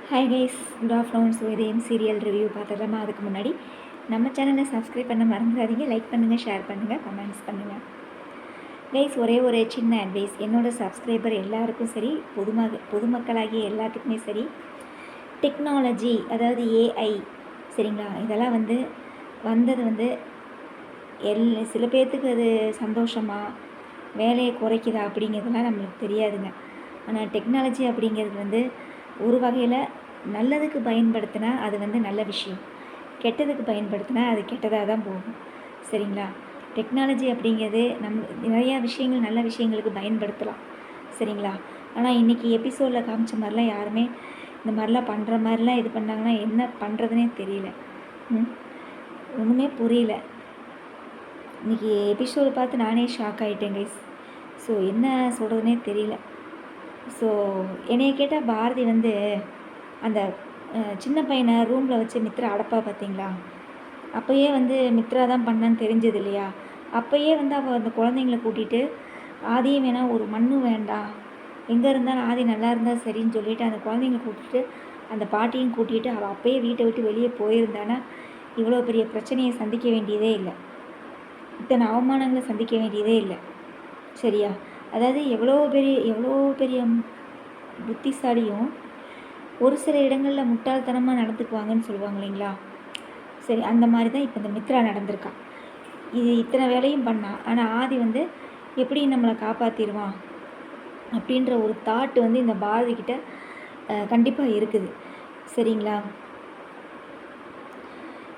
Hi guys, good afternoon. இதயம் serial review பார்த்துடலாமா? அதுக்கு முன்னாடி நம்ம சேனலை சப்ஸ்கிரைப் பண்ண மறந்துடாதீங்க. லைக் பண்ணுங்கள், ஷேர் பண்ணுங்கள், கமெண்ட்ஸ் பண்ணுங்கள். கைஸ், ஒரே ஒரு சின்ன அட்வைஸ். என்னோடய சப்ஸ்கிரைபர் எல்லாருக்கும் சரி, பொதுமக்களாகிய எல்லாத்துக்குமே சரி, டெக்னாலஜி அதாவது ஏஐ சரிங்களா, இதெல்லாம் வந்தது சில பேர்த்துக்கு அது சந்தோஷமாக வேலையை குறைக்குதா அப்படிங்கிறதுலாம் நம்மளுக்கு தெரியாதுங்க. ஆனால் டெக்னாலஜி அப்படிங்கிறது ஒரு வகையில் நல்லதுக்கு பயன்படுத்தினா அது நல்ல விஷயம், கெட்டதுக்கு பயன்படுத்தினா அது கெட்டதாக தான் போகும். சரிங்களா? டெக்னாலஜி அப்படிங்கிறது நிறையா விஷயங்கள் நல்ல விஷயங்களுக்கு பயன்படுத்தலாம். சரிங்களா? ஆனால் இன்றைக்கி எபிசோடில் காமிச்ச மாதிரிலாம் யாருமே இந்த மாதிரிலாம் பண்ணுற மாதிரிலாம் இது பண்ணாங்கன்னா என்ன பண்ணுறதுனே தெரியல. ஒன்றுமே புரியல. இன்றைக்கி எபிசோடு பார்த்து நானே ஷாக் ஆகிட்டேன் கைஸ். ஸோ என்ன சொல்கிறதுனே தெரியல. ஸோ என்னைய கேட்டால் பாரதி அந்த சின்ன பையனை ரூமில் வச்சு மித்ரா அடப்பா பார்த்தீங்களா, அப்போயே மித்ரா தான் பண்ணான்னு தெரிஞ்சது இல்லையா? அப்போயே அவள் அந்த குழந்தைங்கள கூட்டிகிட்டு ஆதியும் வேணாம், ஒரு மண்ணும் வேண்டாம், எங்கே இருந்தாலும் ஆதி நல்லா இருந்தால் சரின்னு சொல்லிவிட்டு அந்த குழந்தைங்கள கூட்டிகிட்டு அந்த பாட்டியும் கூட்டிகிட்டு அவள் அப்போயே வீட்டை விட்டு வெளியே போயிருந்தானா இவ்வளோ பெரிய பிரச்சனையை சந்திக்க வேண்டியதே இல்லை, இத்தனை அவமானங்களை சந்திக்க வேண்டியதே இல்லை. சரியா? அதாவது எவ்வளோ பெரிய புத்திசாலியும் ஒரு சில இடங்களில் முட்டாள்தனமாக நடந்துக்குவாங்கன்னு சொல்லுவாங்க இல்லைங்களா? சரி, அந்த மாதிரி தான் இப்போ இந்த மித்ரா நடந்திருக்கா. இது இத்தனை வேலையும் பண்ணால் ஆனால் ஆதி எப்படி நம்மளை காப்பாற்றிடுவான் அப்படின்ற ஒரு தாட் இந்த பாரதிக்கிட்ட கண்டிப்பாக இருக்குது. சரிங்களா?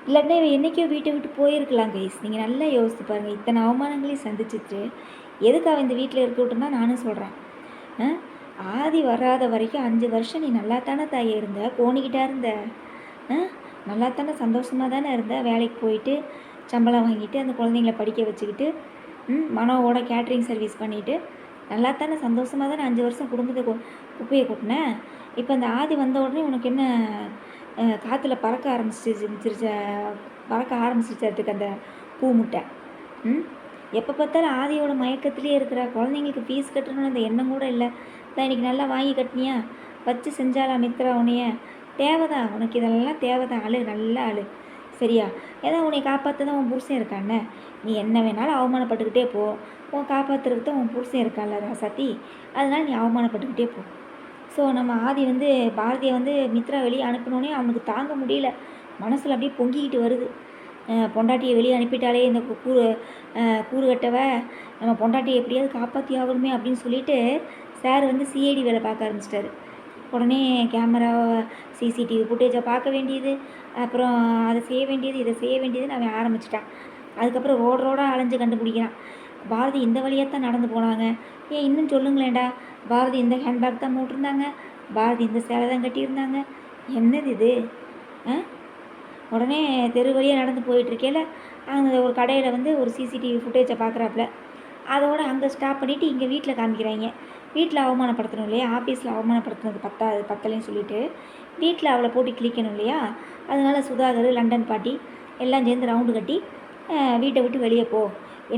இல்லாட்டினா இவன் என்றைக்கோ வீட்டை விட்டு போயிருக்கலாம் கைஸ். நீங்கள் நல்லா யோசித்து பாருங்கள். இத்தனை அவமானங்களையும் சந்திச்சுட்டு எதுக்காக இந்த வீட்டில் இருக்கட்டும் தான் நானும் சொல்கிறேன். ஆதி வராத வரைக்கும் 5 வருஷம் நீ நல்லா தானே தாயே இருந்த, கோணிக்கிட்டா இருந்த, நல்லா தானே சந்தோஷமாக தானே இருந்த, வேலைக்கு போயிட்டு சம்பளம் வாங்கிட்டு அந்த குழந்தைங்கள படிக்க வச்சுக்கிட்டு மனோவோட கேட்ரிங் சர்வீஸ் பண்ணிவிட்டு நல்லா தானே சந்தோஷமாக தானே 5 வருஷம் குடும்பத்தை குப்பையை கொட்டினேன். இப்போ அந்த ஆதி வந்த உடனே உனக்கு என்ன காற்றுல பறக்க ஆரம்பிச்சிருச்சதுக்கு அந்த பூ முட்டை. எப்போ பார்த்தாலும் ஆதியோட மயக்கத்திலே இருக்கிற, குழந்தைங்களுக்கு ஃபீஸ் கட்டணும்னு அந்த எண்ணம் கூட இல்லை. தான் இன்றைக்கி நல்லா வாங்கி கட்டினியா, வச்சு செஞ்சாலா மித்ரா உன்னைய? தேவைதான் உனக்கு, இதெல்லாம் தேவைதான். அழு, நல்லா அழு. சரியா? ஏதோ உன்னை காப்பாற்ற தான் உன் புருஷன் இருக்கான்னு, நீ என்ன வேணாலும் அவமானப்பட்டுக்கிட்டே போ, உன் காப்பாற்றுறதுக்கு தான் உன் புருஷன் இருக்கான்ல ராசாத்தி, அதனால் நீ அவமானப்பட்டுக்கிட்டே போ. ஸோ நம்ம ஆதி பாரதியை மித்ரா வெளியே அனுப்பினோடனே அவனுக்கு தாங்க முடியல, மனசில் அப்படியே பொங்கிக்கிட்டு வருது. பொண்டாட்டியை வெளியே அனுப்பிட்டாலே இந்த கூறு கட்டவ நம்ம பொண்டாட்டியை எப்படியாவது காப்பாற்றி ஆகணுமே அப்படின்னு சொல்லிட்டு சார் சிஐடி வேலை பார்க்க ஆரம்பிச்சிட்டாரு. உடனே கேமரா, சிசிடிவி ஃபுட்டேஜை பார்க்க வேண்டியது, அப்புறம் அதை செய்ய வேண்டியது, இதை செய்ய வேண்டியதுன்னு அவன் ஆரம்பிச்சிட்டான். அதுக்கப்புறம் ரோடாக அலைஞ்சு கண்டுபிடிக்கிறான். பாரதி இந்த வழியாக தான் நடந்து போனாங்க, ஏன் இன்னும் சொல்லுங்களேன்டா, பாரதி இந்த ஹேண்ட்பேக் தான் போட்டிருந்தாங்க, பாரதி இந்த சேலை தான் கட்டியிருந்தாங்க, என்னது இது? உடனே தெரு வழியாக நடந்து போயிட்டுருக்கேல அங்கே ஒரு கடையில் ஒரு சிசிடிவி ஃபுட்டேஜை பார்க்குறாப்புல. அதோடு அங்கே ஸ்டாப் பண்ணிவிட்டு இங்கே வீட்டில் காமிக்கிறாங்க. வீட்டில் அவமானப்படுத்தணும் இல்லையா, ஆஃபீஸில் அவமானப்படுத்துனது பத்தலைன்னு சொல்லிவிட்டு வீட்டில் அவளை போட்டு கிளிக்கணும் இல்லையா, அதனால் சுதாகர், லண்டன் பாட்டி எல்லாம் சேர்ந்து ரவுண்டு கட்டி வீட்டை விட்டு வெளியே போ,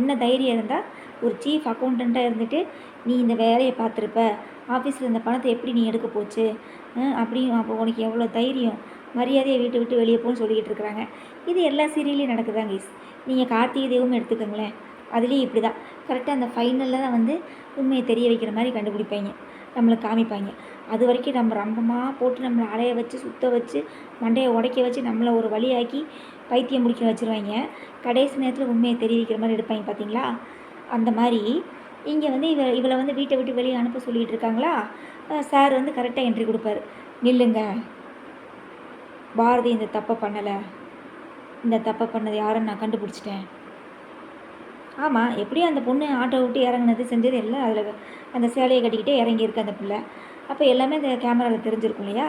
என்ன தைரியம் இருந்தால் ஒரு சீஃப் அக்கௌண்டண்ட்டாக இருந்துட்டு நீ இந்த வேலையை பார்த்துருப்ப, ஆஃபீஸில் இந்த பணத்தை எப்படி நீ எடுக்க போச்சு அப்படின்னு, அப்போ உனக்கு எவ்வளோ தைரியம், மரியாதையை வீட்டை விட்டு வெளியே போன்னு சொல்லிக்கிட்டு இருக்கிறாங்க. இது எல்லா சீரியல்லையும் நடக்குதாங்க கைஸ். நீங்கள் கார்த்திகை தீபம் எடுத்துக்கோங்களேன், அதுலேயும் இப்படி தான் கரெக்டாக அந்த ஃபைனலில் தான் உண்மையை தெரிய வைக்கிற மாதிரி கண்டுபிடிப்பாங்க, நம்மளை காமிப்பாங்க. அது வரைக்கும் நம்ம ரம்பமாக போட்டு நம்மளை அலைய வச்சு சுத்த வச்சு மண்டையை உடைக்க வச்சு நம்மளை ஒரு வழியாக்கி பைத்தியம் முடிக்க வச்சுருவாங்க. கடைசி நேரத்தில் உண்மையை தெரிய வைக்கிற மாதிரி எடுப்பாங்க பார்த்தீங்களா? அந்த மாதிரி இங்கே இவளை வீட்டை விட்டு வெளியே அனுப்ப சொல்லிகிட்டு இருக்காங்களா. சார் கரெக்டாக என்ட்ரி கொடுப்பாரு, நில்லுங்க, பாரதி இந்த தப்பை பண்ணலை, இந்த தப்பை பண்ணது யாருன்னு நான் கண்டுபிடிச்சிட்டேன். ஆமாம், எப்படியும் அந்த பொண்ணு ஆட்டோ விட்டு இறங்குனது செஞ்சது எல்லாம் அதில் அந்த சேலையை கட்டிக்கிட்டே இறங்கியிருக்கு அந்த பிள்ளை. அப்போ எல்லாமே இந்த கேமராவில் தெரிஞ்சிருக்கும் இல்லையா?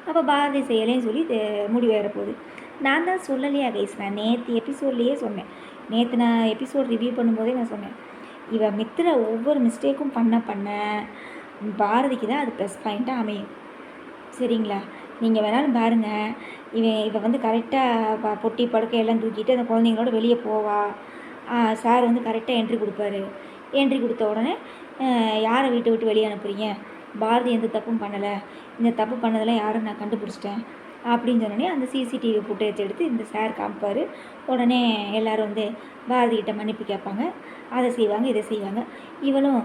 அப்போ பாரதி செய்யலைன்னு சொல்லி முடிவேற போகுது. நான் தான் சொல்லலையா கைஸ், நான் நேற்று எபிசோட்லேயே சொன்னேன், நேற்று நான் எபிசோட் ரிவ்யூ பண்ணும்போதே நான் சொன்னேன், இவன் மித்ரா ஒவ்வொரு மிஸ்டேக்கும் பண்ண பாரதிக்கு தான் அது ப்ளஸ் பாயிண்ட்டாக அமையும். சரிங்களா? நீங்கள் வேணாலும் பாருங்கள், இவன் கரெக்டாக பொட்டி படுக்கை எல்லாம் தூக்கிட்டு அந்த குழந்தைங்களோட வெளியே போவா. சார் கரெக்டாக என்ட்ரி கொடுப்பாரு. என்ட்ரி கொடுத்த உடனே யாரை வீட்டை விட்டு வெளியே அனுப்புறீங்க, பாரதி எந்த தப்பும் பண்ணலை, இந்த தப்பு பண்ணதெல்லாம் யாரும் நான் கண்டுபிடிச்சிட்டேன் அப்படின்னு சொன்னோடனே அந்த சிசிடிவி ஃபுட்டேஜ் எடுத்து இந்த சார் காமிப்பார். உடனே எல்லோரும் வந்து பாரதிகிட்ட மன்னிப்பு கேட்பாங்க, அதை செய்வாங்க இதை செய்வாங்க. இவளும்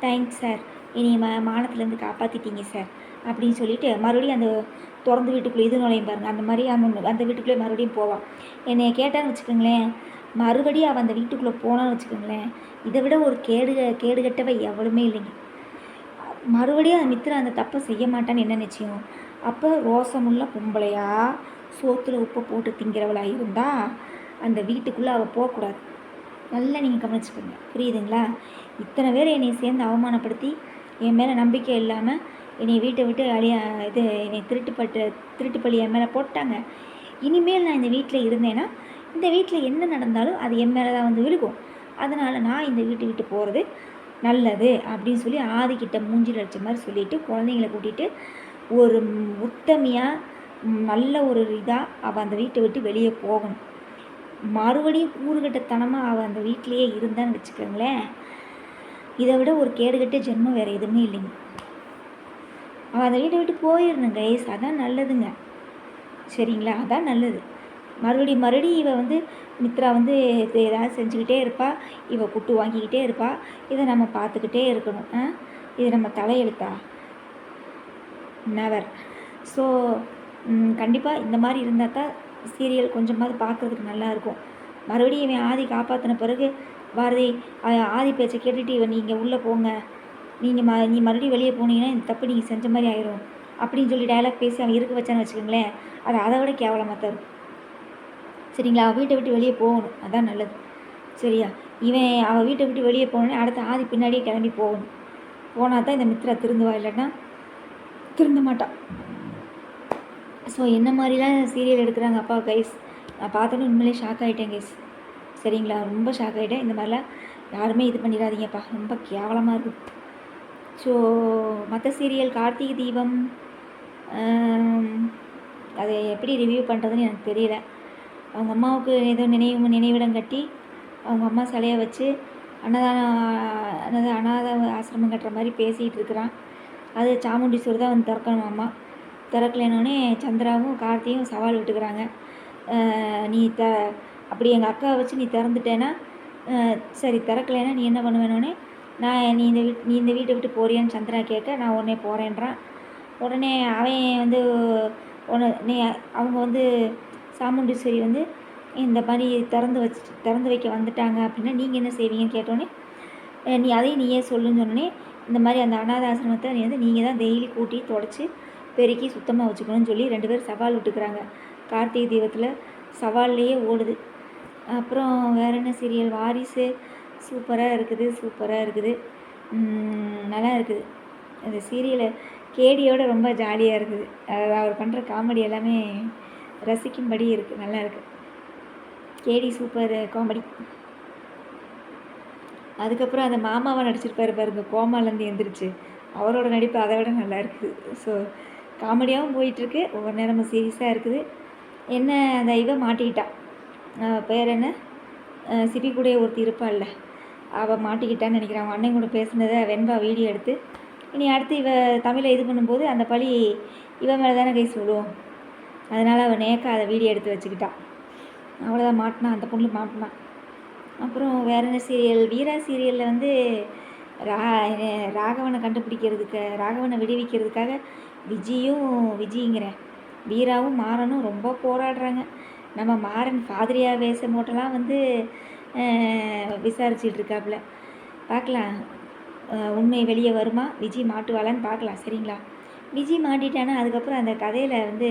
தேங்க்ஸ் சார், இனி மானத்துலேருந்து காப்பாற்றிட்டீங்க சார் அப்படின்னு சொல்லிட்டு மறுபடியும் அந்த திறந்து வீட்டுக்குள்ளே இது நுழையும் பாருங்கள், அந்த மாதிரி அந்த வீட்டுக்குள்ளே மறுபடியும் போவான். என்னை கேட்டான்னு வச்சுக்கோங்களேன், மறுபடியும் அவள் அந்த வீட்டுக்குள்ளே போனான்னு வச்சுக்கோங்களேன், இதை விட ஒரு கேடுகட்டவை எவ்வளவுமே இல்லைங்க. மறுபடியும் அந்த மித்திரா அந்த தப்பை செய்ய மாட்டான்னு என்ன நிச்சயம்? அப்போ ரோசமுள்ள பொம்பளையா சோத்தில் உப்பை போட்டு திங்கிறவளாக இருந்தால் அந்த வீட்டுக்குள்ளே அவள் போகக்கூடாது. நல்லா நீங்கள் கவனிச்சுக்கோங்க, புரியுதுங்களா? இத்தனை பேர் என்னை சேர்ந்து அவமானப்படுத்தி என் மேலே நம்பிக்கை இல்லாமல் என்னை வீட்டை விட்டு என்னை திருட்டுப்பள்ளி என் மேலே போட்டாங்க. இனிமேல் நான் இந்த வீட்டில் இருந்தேன்னா இந்த வீட்டில் என்ன நடந்தாலும் அது என் மேலே தான் வந்து விழுகும். அதனால் நான் இந்த வீட்டை விட்டு போகிறது நல்லது அப்படின்னு சொல்லி ஆதிக்கிட்ட மூஞ்சில் அடித்த மாதிரி சொல்லிவிட்டு குழந்தைங்களை கூட்டிகிட்டு ஒரு உத்தமையாக நல்ல ஒரு இதாக அவள் அந்த வீட்டை விட்டு வெளியே போகணும். மறுபடியும் கூறுகட்டத்தனமாக அவள் அந்த வீட்டிலையே இருந்தான்னு வச்சுக்கோங்களேன், இதை விட ஒரு கேடுகட்ட ஜென்மம் வேறு எதுவுமே இல்லைங்க. அவள் அந்த வீட்டை விட்டு போயிடணும் கைஸ், அதான் நல்லதுங்க. சரிங்களா? அதான் நல்லது. மறுபடியும் இவள் வந்து மித்ரா வந்து ஏதாவது செஞ்சுக்கிட்டே இருப்பாள், இவள் குட்டு வாங்கிக்கிட்டே இருப்பாள். இதை நம்ம பார்த்துக்கிட்டே இருக்கணும். இது நம்ம தலையெழுத்தா? நெவர். ஸோ கண்டிப்பாக இந்த மாதிரி இருந்தால் தான் சீரியல் கொஞ்சமாவது பார்க்குறதுக்கு நல்லாயிருக்கும். மறுபடியும் இவன் ஆதி காப்பாற்றின பிறகு பாரதி ஆதி பேச்சை கேட்டுட்டு இவன் நீங்கள் உள்ளே போங்க, நீ மறுபடியும் வெளியே போனீங்கன்னா இந்த தப்பு நீங்கள் செஞ்ச மாதிரி ஆயிரும் அப்படின்னு சொல்லி டயலாக் பேசி அவன் இருக்க வச்சான்னு வச்சுக்கோங்களேன், அது அதை விட கேவலமாக தரும். சரிங்களா? அவள் வீட்டை விட்டு வெளியே போகணும், அதான் நல்லது. சரியா? அவள் வீட்டை விட்டு வெளியே போகணுன்னு அடுத்த ஆதி பின்னாடியே கிளம்பி போகணும். போனால் தான் இந்த மித்ரா திருந்துவா, இல்லைன்னா திருந்த மாட்டான். ஸோ என்ன மாதிரிலாம் சீரியல் எடுக்கிறாங்க அப்பா கைஸ், நான் பார்த்தோன்னே உண்மையிலே ஷாக் ஆகிட்டேன் கைஸ். சரிங்களா? ரொம்ப ஷாக் ஆகிட்டேன். இந்த மாதிரிலாம் யாருமே இது பண்ணிடாதீங்கப்பா, ரொம்ப கேவலமாக இருக்குது. ஸோ மற்ற சீரியல் கார்த்திகை தீபம் அதை எப்படி ரிவ்யூ பண்ணுறதுன்னு எனக்கு தெரியல. அவங்க அம்மாவுக்கு ஏதோ நினைவிடம் கட்டி அவங்க அம்மா சிலையை வச்சு அனாத ஆசிரமம் கட்டுற மாதிரி பேசிகிட்டு இருக்கிறான். அது சாமுண்டீஸ்வரர் தான் வந்து திறக்கணும் அம்மா. திறக்கலைனோடனே சந்திராவும் கார்த்தியும் சவால் விட்டுக்கிறாங்க. நீ அப்படி எங்கள் அக்காவை வச்சு நீ திறந்துட்டேன்னா சரி, திறக்கலைன்னா நீ என்ன பண்ணுவேனோடனே நீ இந்த வீட்டை விட்டு போறியான்னு சந்திரா கேட்க, நான் உடனே போகிறேன்றான். உடனே அவன் வந்து அவங்க வந்து சாமுண்டீஸ்வரி வந்து இந்த மாதிரி திறந்து வைக்க வந்துட்டாங்க அப்படின்னா நீங்கள் என்ன செய்வீங்கன்னு கேட்டோன்னே, அதையும் நீயே சொல்லுன்னு சொன்னோன்னே, இந்த மாதிரி அந்த அனாத ஆசிரமத்தை நீங்கள் தான் டெய்லி கூட்டி தொடச்சி பெருக்கி சுத்தமாக வச்சுக்கணும்னு சொல்லி 2 பேர் சவால் விட்டுக்கிறாங்க. கார்த்திகை தீபத்தில் சவால்லையே ஓடுது. அப்புறம் வேறு என்ன சீரியல்? வாரிசு சூப்பராக இருக்குது. நல்லா இருக்குது அந்த சீரியலை. கேடியோட ரொம்ப ஜாலியாக இருக்குது. அவர் பண்ணுற காமெடி எல்லாமே ரசிக்கும்படி இருக்குது, நல்லா இருக்குது. கேடி சூப்பர் காமெடி. அதுக்கப்புறம் அந்த மாமாவை நடிச்சிருப்பாரு பாருங்க, கோமாலேருந்து எந்திரிச்சு, அவரோட நடிப்பு அதை விட நல்லா இருக்குது. ஸோ காமெடியாகவும் போயிட்டுருக்கு, ஒவ்வொரு நேரமும் சீரியஸாக இருக்குது. என்ன அந்த மாட்டிக்கிட்டான், பேர் என்ன, சிபி கூட ஒருத்தி இருப்பாள்ல, அவள் மாட்டிக்கிட்டான்னு நினைக்கிறேன். அவன் அண்ணன் கூட பேசுனதை வெண்பா வீடியோ எடுத்து, இனி அடுத்து தமிழை இது பண்ணும்போது அந்த பழி மேலே தானே கை சொல்லுவோம். அதனால் அவன் நேக்கா அதை வீடியோ எடுத்து வச்சுக்கிட்டான். அவ்வளோதான், மாட்டினான், அந்த பொண்ணு மாட்டினான். அப்புறம் வேறு என்ன சீரியல்? வீரா சீரியலில் வந்து ராகவனை ராகவனை விடுவிக்கிறதுக்காக விஜிங்கிறேன் வீராவும் மாறனும் ரொம்ப போராடுறாங்க. நம்ம மாறன் பாதிரியா வேஷம் போட்டெல்லாம் வந்து விசாரிச்சுட்டு இருக்காப்புல. பார்க்கலாம் உண்மை வெளியே வருமா, விஜி மாட்டுவாளான்னு பார்க்கலாம். சரிங்களா? விஜி மாட்டிட்டானா அதுக்கப்புறம் அந்த கதையில் வந்து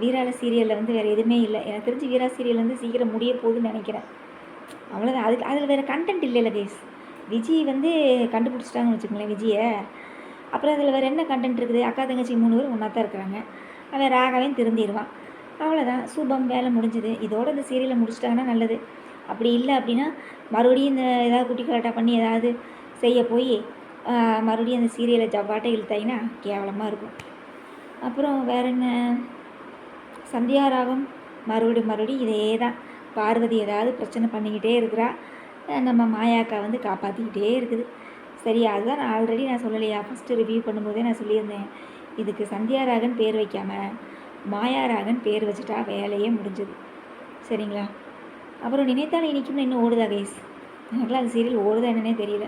வீரால சீரியலில் வந்து வேறு எதுவுமே இல்லை. எனக்கு தெரிஞ்சு வீரா சீரியல் வந்து சீக்கிரம் முடிய போகுதுன்னு நினைக்கிறேன். அவ்வளோதான். அதில் வேறு கண்டென்ட் இல்லைல்ல கைஸ். விஜி வந்து கண்டுபிடிச்சிட்டாங்கன்னு வச்சுக்கோங்களேன் விஜயை. அப்புறம் அதில் வேறு என்ன கண்டென்ட் இருக்குது? அக்கா தங்கச்சி 3 பேர் ஒன்றா தான் இருக்கிறாங்க. அவன் ராகவன் திருந்திடுவான். அவ்வளோதான், சுபம், வேலை முடிஞ்சுது. இதோட இந்த சீரியலை முடிச்சிட்டாங்கன்னா நல்லது. அப்படி இல்லை அப்படின்னா மறுபடியும் இந்த ஏதாவது குட்டி கலாட்டா பண்ணி ஏதாவது செய்ய போய் மறுபடியும் அந்த சீரியலை ஜவ்வாட்டை இழுத்தாங்கன்னா கேவலமாக இருக்கும். அப்புறம் வேறு என்ன? சந்தியாராகம் மறுபடியும் இதே தான். பார்வதி ஏதாவது பிரச்சனை பண்ணிக்கிட்டே இருக்கிறா, நம்ம மாயாக்கா வந்து காப்பாற்றிக்கிட்டே இருக்குது. சரியா? அதுதான் நான் ஆல்ரெடி சொல்லலையா, ஃபஸ்ட்டு ரிவ்யூ பண்ணும்போதே நான் சொல்லியிருந்தேன். இதுக்கு சந்தியாராகன் பேர் வைக்காமல் மாயாராகன் பேர் வச்சுட்டா வேலையே முடிஞ்சது. சரிங்களா? அப்புறம் நினைத்தால் இனிக்கும்னு இன்னும் ஓடுதா கைஸ்? எனக்குலாம் அந்த சீரியல் ஓடுதா என்னன்னே தெரியல.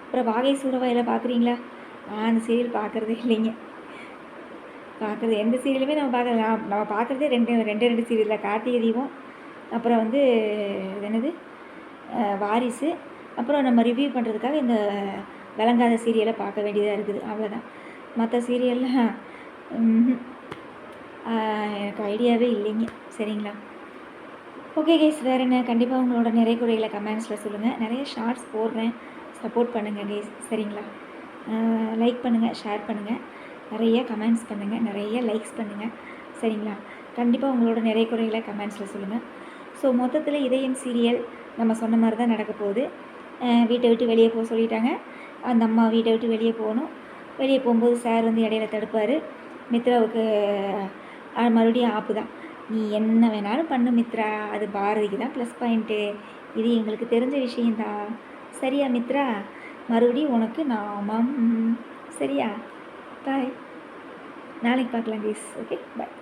அப்புறம் வாகை சூடவா எல்லாம் பார்க்குறீங்களா? நான் அந்த சீரியல் பார்க்குறதே இல்லைங்க. பார்க்குறது எந்த சீரியலுமே நம்ம பார்க்கல. நம்ம பார்க்குறதே ரெண்டு சீரியல் தான். கார்த்திகை தீபம், அப்புறம் வந்து என்னது வாரிசு, அப்புறம் நம்ம ரிவ்யூ பண்ணுறதுக்காக இந்த விளங்காத சீரியலை பார்க்க வேண்டியதாக இருக்குது. அவ்வளோதான். மற்ற சீரியல்லாம் எனக்கு ஐடியாவே இல்லைங்க. சரிங்களா? ஓகே கைஸ், வேறு என்ன? கண்டிப்பாக உங்களோட நிறை குறைகளை கமெண்ட்ஸில் சொல்லுங்கள். நிறைய ஷார்ட்ஸ் போடுறேன், சப்போர்ட் பண்ணுங்கள் கைஸ். சரிங்களா? லைக் பண்ணுங்கள், ஷேர் பண்ணுங்கள், நிறைய கமெண்ட்ஸ் பண்ணுங்கள், நிறைய லைக்ஸ் பண்ணுங்கள். சரிங்களா? கண்டிப்பாக உங்களோட நிறை குறைகளை கமெண்ட்ஸில் சொல்லுங்கள். ஸோ மொத்தத்தில் இதயம் சீரியல் நம்ம சொன்ன மாதிரி தான் நடக்க போகுது. வீட்டை விட்டு வெளியே போக சொல்லிட்டாங்க. அந்த அம்மா வீட்டை விட்டு வெளியே போகணும். வெளியே போகும்போது சார் வந்து இடையில தடுப்பார். மித்ராவுக்கு மறுபடியும் ஆப்பு தான். நீ என்ன வேணாலும் பண்ணு மித்ரா, அது பாரதிக்கு தான் ப்ளஸ் பாயிண்ட்டு, இது எங்களுக்கு தெரிஞ்ச விஷயந்தான். சரியா மித்ரா? மறுபடியும் உனக்கு நாமம். சரியா? பாய். நாளைக்கு பார்க்கலாம் ப்ளீஸ். Okay, bye.